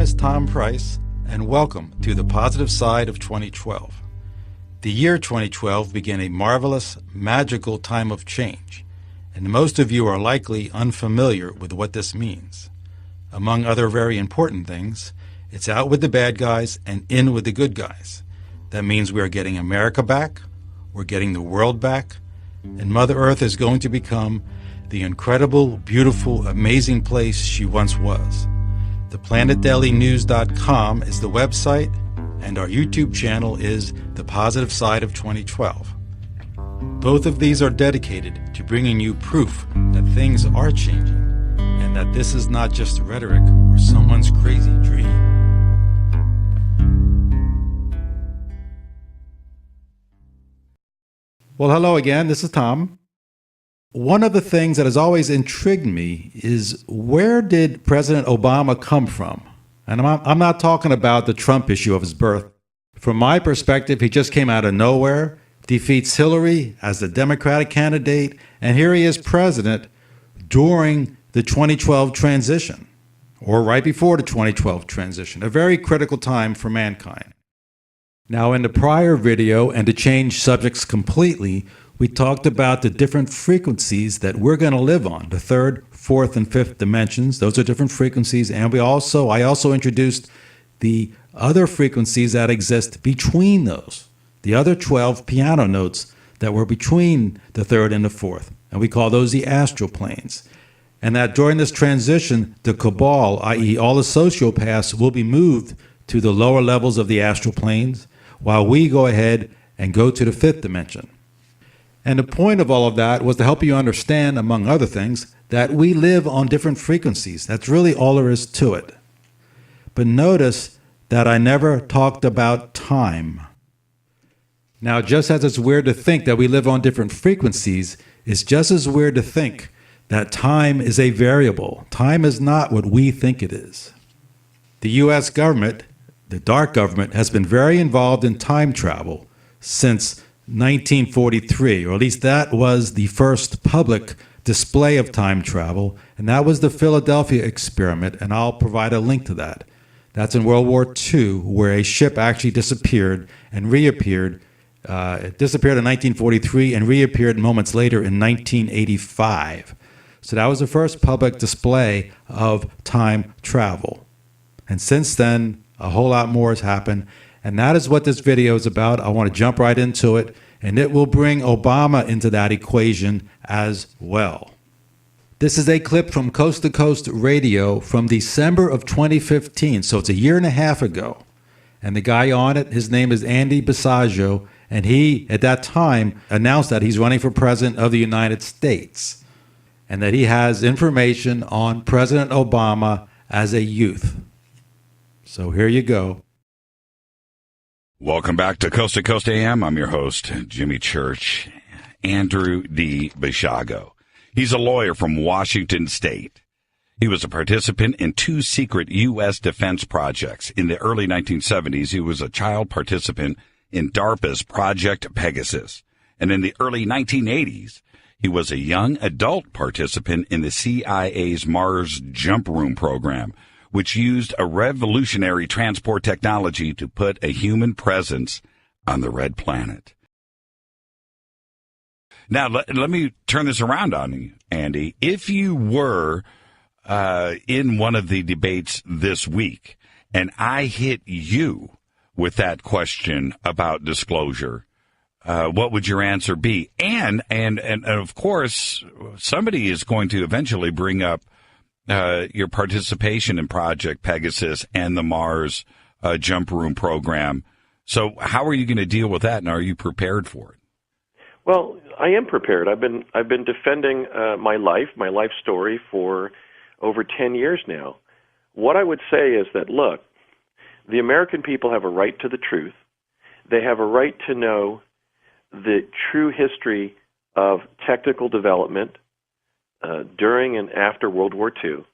is Tom Price, and welcome to the positive side of 2012. The year 2012 began a marvelous, magical time of change, and most of you are likely unfamiliar with what this means. Among other very important things, it's out with the bad guys and in with the good guys. That means we are getting America back, we're getting the world back, and Mother Earth is going to become the incredible, beautiful, amazing place she once was. ThePlanetDailyNews.com is the website, and our YouTube channel is The Positive Side of 2012. Both of these are dedicated to bringing you proof that things are changing, and that this is not just rhetoric or someone's crazy dream. Well, hello again. This is Tom. One of the things that has always intrigued me is, where did President Obama come from? And I'm not talking about the Trump issue of his birth. From my perspective, he just came out of nowhere, defeats Hillary as the Democratic candidate, and here he is president during the 2012 transition, or right before the 2012 transition, a very critical time for mankind. Now, in the prior video, and to change subjects completely, we talked about the different frequencies that we're going to live on, the third, fourth, and fifth dimensions. Those are different frequencies, and I also introduced the other frequencies that exist between those, the other 12 piano notes that were between the third and the fourth, and we call those the astral planes. And that during this transition, the cabal, i.e. all the sociopaths, will be moved to the lower levels of the astral planes, while we go ahead and go to the fifth dimension. And the point of all of that was to help you understand, among other things, that we live on different frequencies. That's really all there is to it. But notice that I never talked about time. Now, just as it's weird to think that we live on different frequencies, it's just as weird to think that time is a variable. Time is not what we think it is. The U.S. government, the dark government, has been very involved in time travel since 1943, or at least that was the first public display of time travel, and that was the Philadelphia experiment, and I'll provide a link to that. That's in World War II, where a ship actually disappeared and reappeared. It disappeared in 1943 and reappeared moments later in 1985. So that was the first public display of time travel. And since then, a whole lot more has happened. And that is what this video is about. I want to jump right into it, and it will bring Obama into that equation as well. This is a clip from Coast to Coast Radio from December of 2015, so it's a year and a half ago. And the guy on it, his name is Andy Bisiago, and he, at that time, announced that he's running for president of the United States, and that he has information on President Obama as a youth. So here you go. Welcome back to Coast AM. I'm your host, Jimmy Church, Andrew D. Bisiago. He's a lawyer from Washington State. He was a participant in 2 secret U.S. defense projects. In the early 1970s, he was a child participant in DARPA's Project Pegasus. And in the early 1980s, he was a young adult participant in the CIA's Mars Jumproom program, which used a revolutionary transport technology to put a human presence on the red planet. Now, let me turn this around on you, Andy. If you were in one of the debates this week, and I hit you with that question about disclosure, what would your answer be? And of course, somebody is going to eventually bring up your participation in Project Pegasus and the Mars Jumproom program. So how are you going to deal with that, and are you prepared for it? Well, I am prepared. I've been defending my life story for over 10 years now. What I would say is that, look, the American people have a right to the truth. They have a right to know the true history of technical development during and after World War II.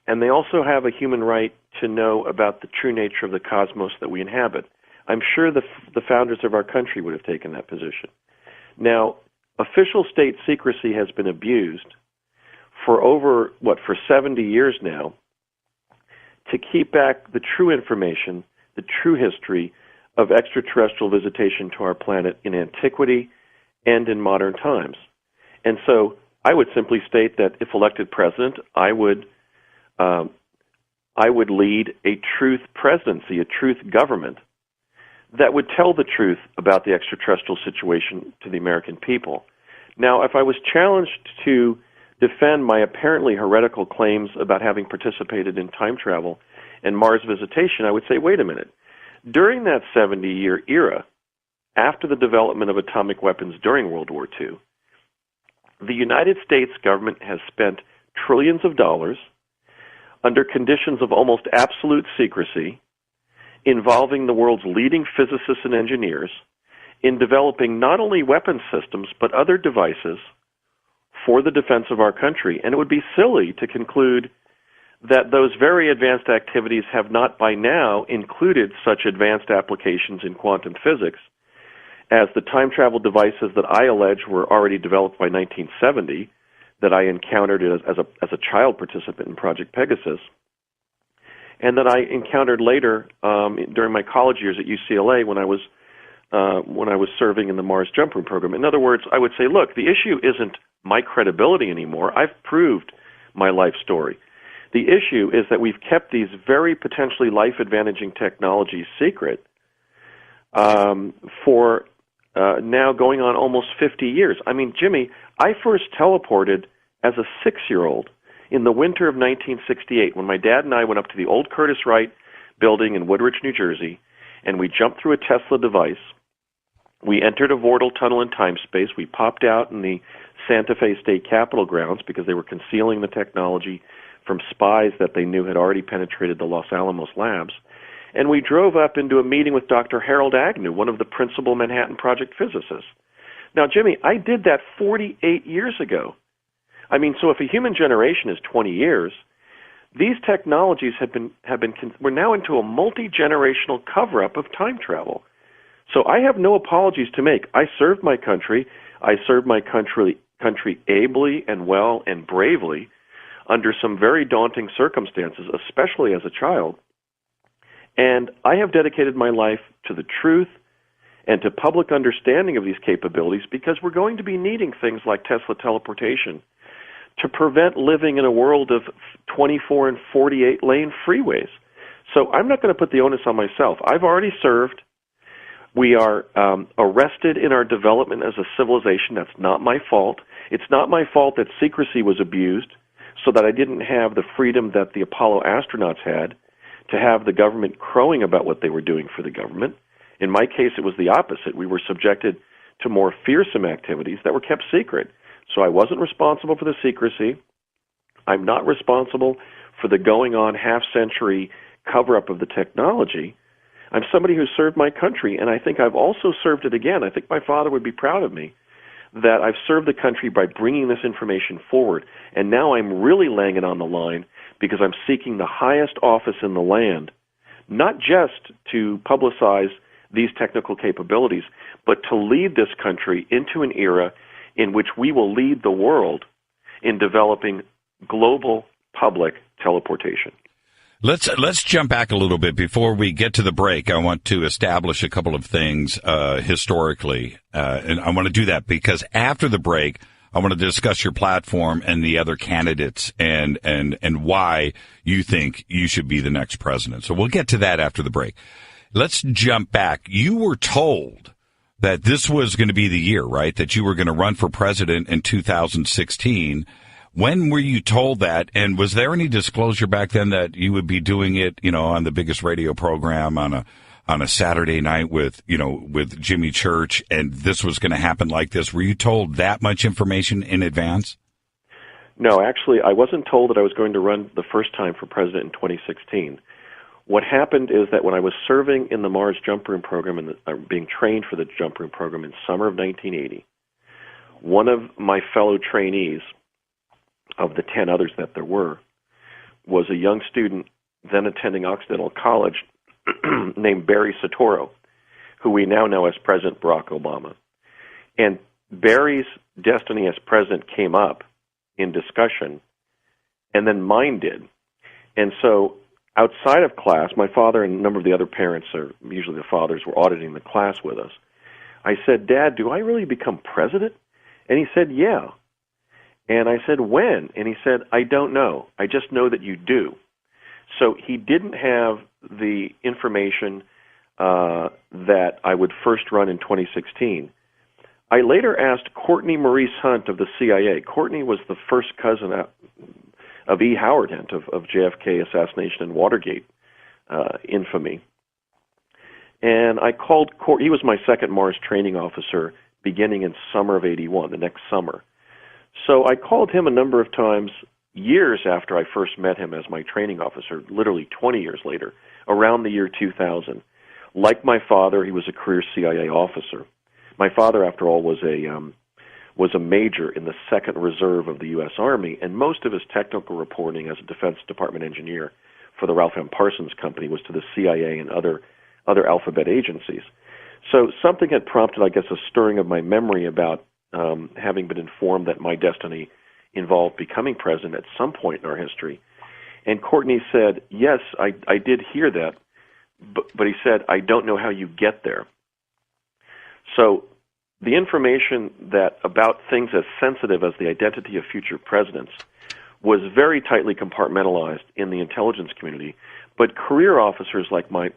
And they also have a human right to know about the true nature of the cosmos that we inhabit. I'm sure the founders of our country would have taken that position. Now, official state secrecy has been abused for over, for 70 years now to keep back the true information, the true history of extraterrestrial visitation to our planet in antiquity and in modern times. And so I would simply state that if elected president, I would lead a truth presidency, a truth government that would tell the truth about the extraterrestrial situation to the American people. Now, if I was challenged to defend my apparently heretical claims about having participated in time travel and Mars visitation, I would say, wait a minute. During that 70-year era, after the development of atomic weapons during World War II, the United States government has spent trillions of dollars under conditions of almost absolute secrecy involving the world's leading physicists and engineers in developing not only weapon systems but other devices for the defense of our country. And it would be silly to conclude that those very advanced activities have not by now included such advanced applications in quantum physics as the time travel devices that I allege were already developed by 1970 that I encountered as a child participant in Project Pegasus, and that I encountered later during my college years at UCLA when I was serving in the Mars Jumproom program. In other words, I would say, look, the issue isn't my credibility anymore. I've proved my life story. The issue is that we've kept these very potentially life-advantaging technologies secret for now going on almost 50 years. I mean, Jimmy, I first teleported as a 6-year-old in the winter of 1968 when my dad and I went up to the old Curtis Wright building in Woodridge, New Jersey, and we jumped through a Tesla device. We entered a vortal tunnel in time-space. We popped out in the Santa Fe State Capitol grounds because they were concealing the technology from spies that they knew had already penetrated the Los Alamos labs. And we drove up into a meeting with Dr. Harold Agnew, one of the principal Manhattan Project physicists. Now, Jimmy, I did that 48 years ago. I mean, so if a human generation is 20 years, these technologies we're now into a multi-generational cover-up of time travel. So I have no apologies to make. I served my country. I served my country ably and well and bravely under some very daunting circumstances, especially as a child. And I have dedicated my life to the truth and to public understanding of these capabilities because we're going to be needing things like Tesla teleportation to prevent living in a world of 24 and 48 lane freeways. So I'm not going to put the onus on myself. I've already served. We are arrested in our development as a civilization. That's not my fault. It's not my fault that secrecy was abused so that I didn't have the freedom that the Apollo astronauts had to have the government crowing about what they were doing for the government. In my case, it was the opposite. We were subjected to more fearsome activities that were kept secret. So I wasn't responsible for the secrecy. I'm not responsible for the going-on half-century cover-up of the technology. I'm somebody who served my country, and I think I've also served it again. I think my father would be proud of me that I've served the country by bringing this information forward, and now I'm really laying it on the line because I'm seeking the highest office in the land, not just to publicize these technical capabilities, but to lead this country into an era in which we will lead the world in developing global public teleportation. Let's jump back a little bit before we get to the break. I want to establish a couple of things historically, and I want to do that because after the break, I want to discuss your platform and the other candidates and why you think you should be the next president. So we'll get to that after the break. Let's jump back. You were told that this was going to be the year, right? That you were going to run for president in 2016. When were you told that? And was there any disclosure back then that you would be doing it, on the biggest radio program on a Saturday night with Jimmy Church, and this was going to happen like this? Were you told that much information in advance? No, actually, I wasn't told that I was going to run the first time for president in 2016. What happened is that when I was serving in the Mars Jumproom program and being trained for the Jumproom program in summer of 1980, one of my fellow trainees, of the 10 others that there were, was a young student then attending Occidental College named Barry Soetoro, who we now know as President Barack Obama. And Barry's destiny as president came up in discussion, and then mine did. And so outside of class, my father and a number of the other parents, or usually the fathers, were auditing the class with us. I said, "Dad, do I really become president?" And he said, "Yeah." And I said, "When?" And he said, "I don't know. I just know that you do." So he didn't have the information that I would first run in 2016. I later asked Courtney Maurice Hunt of the CIA. Courtney was the first cousin of E. Howard Hunt, of JFK assassination and Watergate infamy. And I called he was my second Mars training officer beginning in summer of 81, the next summer. So I called him a number of times years after I first met him as my training officer, literally 20 years later, around the year 2000. Like my father, he was a career CIA officer. My father, after all, was a major in the 2nd Reserve of the U.S. Army, and most of his technical reporting as a Defense Department engineer for the Ralph M. Parsons Company was to the CIA and other alphabet agencies. So something had prompted, I guess, a stirring of my memory about having been informed that my destiny involved becoming president at some point in our history. And Courtney said, "Yes, I did hear that, but he said, I don't know how you get there." So the information that about things as sensitive as the identity of future presidents was very tightly compartmentalized in the intelligence community, but career officers like my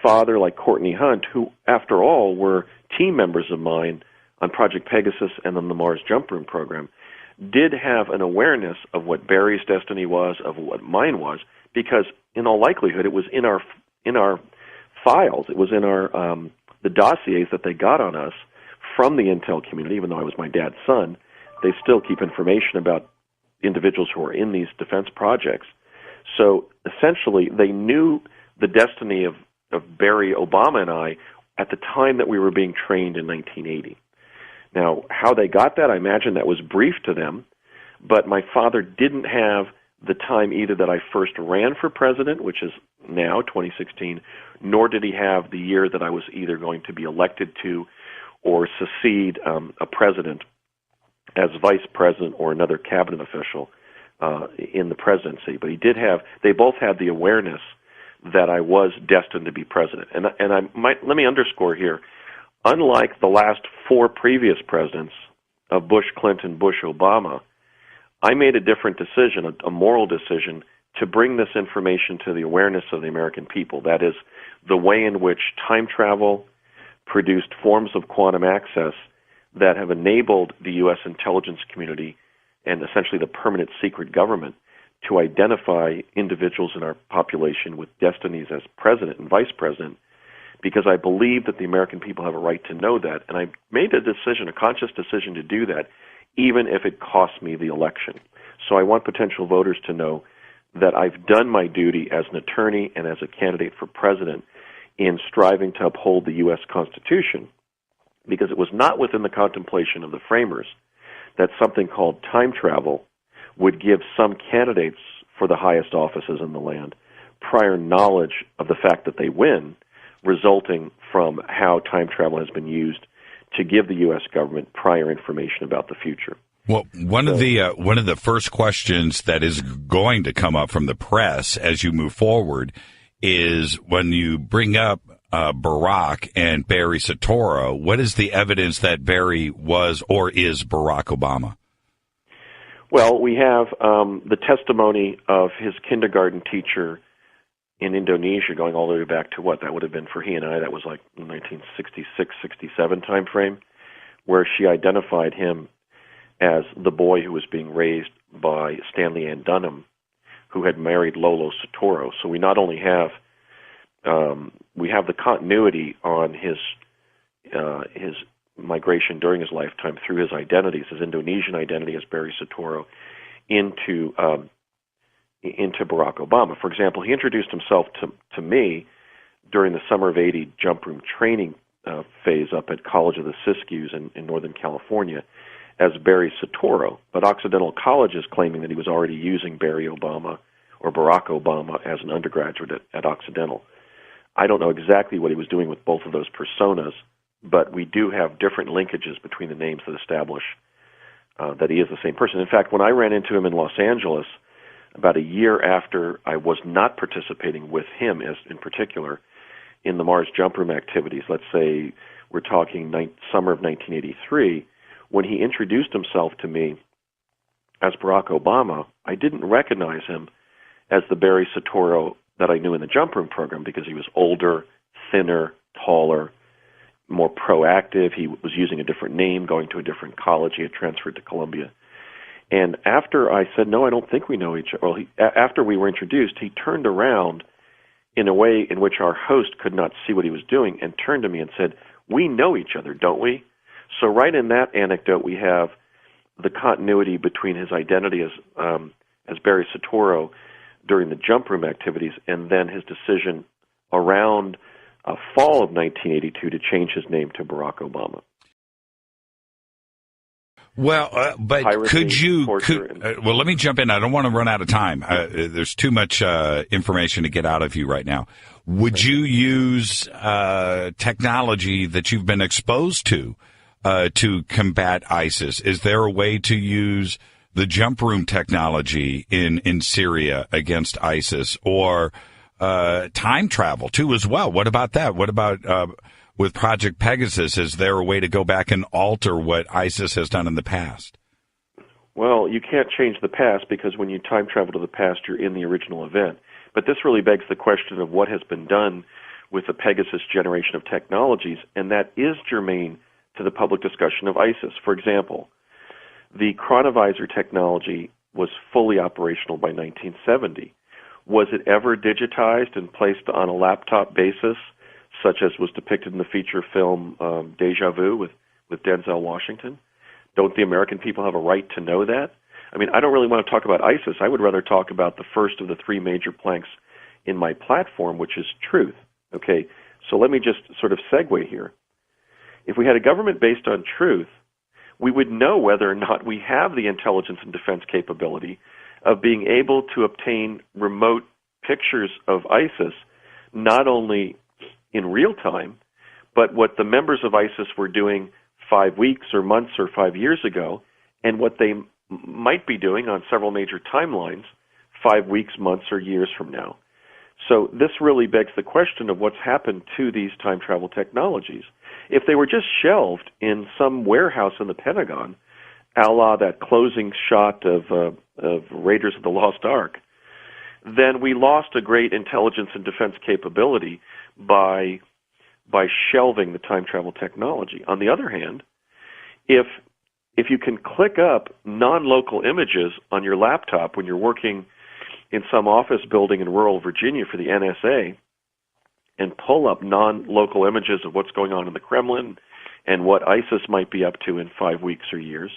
father, like Courtney Hunt, who, after all, were team members of mine on Project Pegasus and on the Mars Jumproom program, did have an awareness of what Barry's destiny was, of what mine was, because in all likelihood it was in our files, it was in our the dossiers that they got on us from the intel community. Even though I was my dad's son, they still keep information about individuals who are in these defense projects. So essentially, they knew the destiny of Barry, Obama, and I at the time that we were being trained in 1980. Now, how they got that, I imagine that was briefed to them, but my father didn't have the time either that I first ran for president, which is now, 2016, nor did he have the year that I was either going to be elected to or succeed a president as vice president or another cabinet official in the presidency. But they both had the awareness that I was destined to be president. And let me underscore here, unlike the last 4 previous presidents of Bush, Clinton, Bush, Obama, I made a different decision, a moral decision, to bring this information to the awareness of the American people. That is, the way in which time travel produced forms of quantum access that have enabled the U.S. intelligence community and essentially the permanent secret government to identify individuals in our population with destinies as president and vice president, because I believe that the American people have a right to know that. And I made a decision, a conscious decision to do that, even if it cost me the election. So I want potential voters to know that I've done my duty as an attorney and as a candidate for president in striving to uphold the U.S. Constitution, because it was not within the contemplation of the framers that something called time travel would give some candidates for the highest offices in the land prior knowledge of the fact that they win, resulting from how time travel has been used to give the U.S. government prior information about the future. Well, one of the first questions that is going to come up from the press as you move forward is when you bring up Barack and Barry Soetoro, what is the evidence that Barry was or is Barack Obama? Well, we have the testimony of his kindergarten teacher in Indonesia, going all the way back to what that would have been for he and I. That was like 1966, 67 time frame, where she identified him as the boy who was being raised by Stanley Ann Dunham, who had married Lolo Soetoro. So we not only have we have the continuity on his migration during his lifetime through his identities, his Indonesian identity as Barry Soetoro, into Barack Obama. For example, he introduced himself to me during the summer of '80 Jumproom training phase up at College of the Siskiyous in Northern California as Barry Soetoro, but Occidental College is claiming that he was already using Barry Obama or Barack Obama as an undergraduate at Occidental. I don't know exactly what he was doing with both of those personas, but we do have different linkages between the names that establish that he is the same person. In fact, when I ran into him in Los Angeles about a year after I was not participating with him, as in particular, in the Mars Jumproom activities. Let's say we're talking summer of 1983, when he introduced himself to me as Barack Obama, I didn't recognize him as the Barry Soetoro that I knew in the Jumproom program, because he was older, thinner, taller, more proactive. He was using a different name, going to a different college. He had transferred to Columbia. And after I said, no, I don't think we know each other, after we were introduced, he turned around in a way in which our host could not see what he was doing and turned to me and said, we know each other, don't we? So right in that anecdote, we have the continuity between his identity as Barry Soetoro during the Jumproom activities and then his decision around fall of 1982 to change his name to Barack Obama. Well, but Piracy, well, let me jump in. I don't want to run out of time. There's too much information to get out of you right now. Would you use technology that you've been exposed to combat ISIS? Is there a way to use the Jumproom technology in Syria against ISIS, or time travel too as well? What about that? What about with Project Pegasus? Is there a way to go back and alter what ISIS has done in the past? Well, you can't change the past, because when you time travel to the past, you're in the original event. But this really begs the question of what has been done with the Pegasus generation of technologies, and that is germane to the public discussion of ISIS. For example, the chronovisor technology was fully operational by 1970. Was it ever digitized and placed on a laptop basis, such as was depicted in the feature film Deja Vu with Denzel Washington? Don't the American people have a right to know that? I mean, I don't really want to talk about ISIS. I would rather talk about the first of the three major planks in my platform, which is truth. Okay, so let me just sort of segue here. If we had a government based on truth, we would know whether or not we have the intelligence and defense capability of being able to obtain remote pictures of ISIS, not only in real time, but what the members of ISIS were doing 5 weeks or months or 5 years ago, and what they might be doing on several major timelines 5 weeks, months, or years from now. So this really begs the question of what's happened to these time travel technologies. If they were just shelved in some warehouse in the Pentagon, a la that closing shot of Raiders of the Lost Ark, then we lost a great intelligence and defense capability by shelving the time travel technology. On the other hand, if you can click up non-local images on your laptop when you're working in some office building in rural Virginia for the NSA and pull up non-local images of what's going on in the Kremlin and what ISIS might be up to in 5 weeks or years,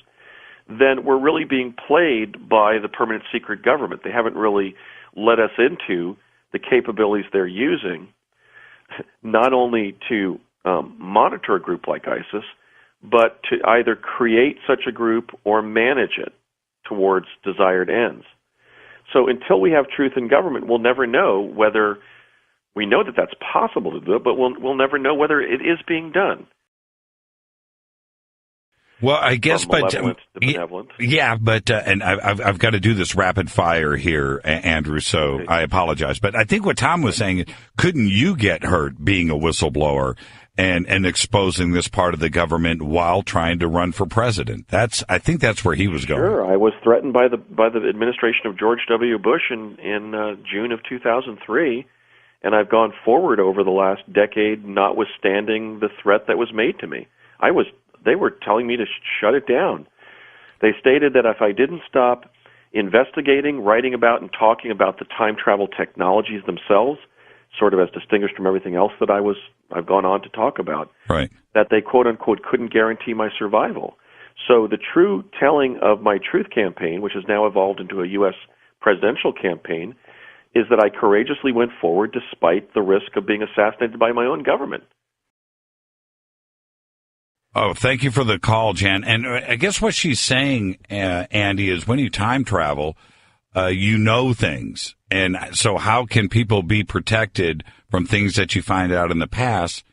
then we're really being played by the permanent secret government. They haven't really let us into the capabilities they're using, not only to monitor a group like ISIS, but to either create such a group or manage it towards desired ends. So until we have truth in government, we'll never know whether we know that that's possible to do it, but we'll never know whether it is being done. Well, I guess, but yeah, but and I've got to do this rapid fire here, Andrew. So okay. I apologize, but I think what Tom was saying, couldn't you get hurt being a whistleblower and exposing this part of the government while trying to run for president? I think that's where he was going. Sure, I was threatened by the administration of George W. Bush in June of 2003, and I've gone forward over the last decade, notwithstanding the threat that was made to me. They were telling me to shut it down. They stated that if I didn't stop investigating, writing about, and talking about the time travel technologies themselves, sort of as distinguished from everything else that I've gone on to talk about, right, that they quote unquote couldn't guarantee my survival. So the true telling of my truth campaign, which has now evolved into a U.S. presidential campaign, is that I courageously went forward despite the risk of being assassinated by my own government. Oh, thank you for the call, Jan. And I guess what she's saying, Andy, is when you time travel, you know things. And so how can people be protected from things that you find out in the past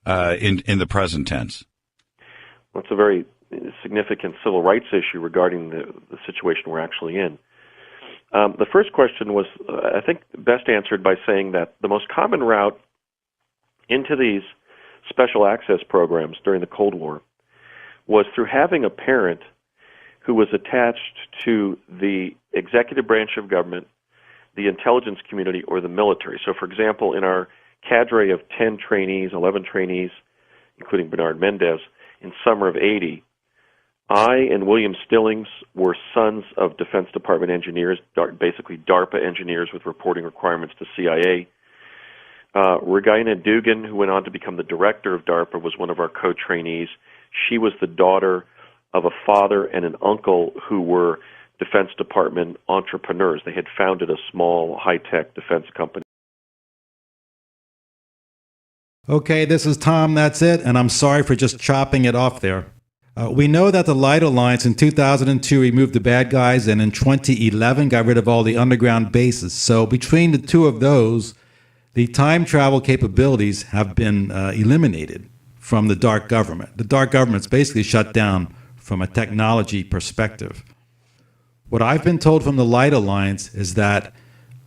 in the present tense? Well, it's a very significant civil rights issue regarding the situation we're actually in. The first question was, I think, best answered by saying that the most common route into these special access programs during the Cold War was through having a parent who was attached to the executive branch of government, the intelligence community, or the military. So, for example, in our cadre of 10 trainees, 11 trainees, including Bernard Mendez, in summer of 80, I and William Stillings were sons of Defense Department engineers, basically DARPA engineers with reporting requirements to CIA. Regina Dugan, who went on to become the director of DARPA, was one of our co-trainees. She was the daughter of a father and an uncle who were Defense Department entrepreneurs. They had founded a small high-tech defense company. Okay, this is Tom, that's it, and I'm sorry for just chopping it off there. We know that the Light Alliance in 2002 removed the bad guys, and in 2011 got rid of all the underground bases. So between the two of those, the time travel capabilities have been eliminated from the dark government. The dark government's basically shut down from a technology perspective. What I've been told from the Light Alliance is that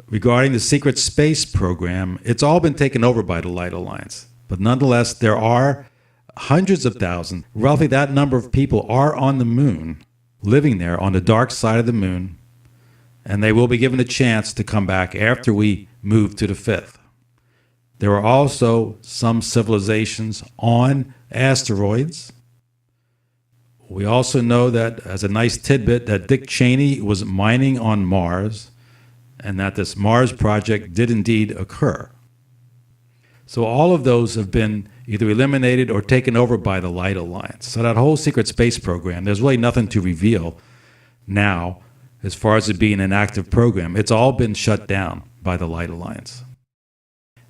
regarding the secret space program, it's all been taken over by the Light Alliance. But nonetheless, there are hundreds of thousands, roughly that number of people are on the moon, living there on the dark side of the moon, and they will be given a chance to come back after we move to the fifth. There are also some civilizations on asteroids. We also know that, as a nice tidbit, that Dick Cheney was mining on Mars, and that this Mars project did indeed occur. So all of those have been either eliminated or taken over by the Light Alliance. So that whole secret space program, there's really nothing to reveal now as far as it being an active program. It's all been shut down by the Light Alliance.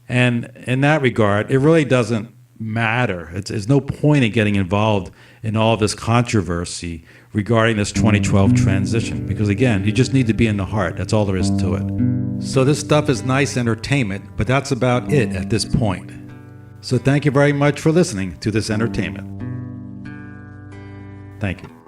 And in that regard, it really doesn't matter. There's no point in getting involved in all this controversy regarding this 2012 transition, because again, you just need to be in the heart. That's all there is to it. So this stuff is nice entertainment, but that's about it at this point. So thank you very much for listening to this entertainment. Thank you.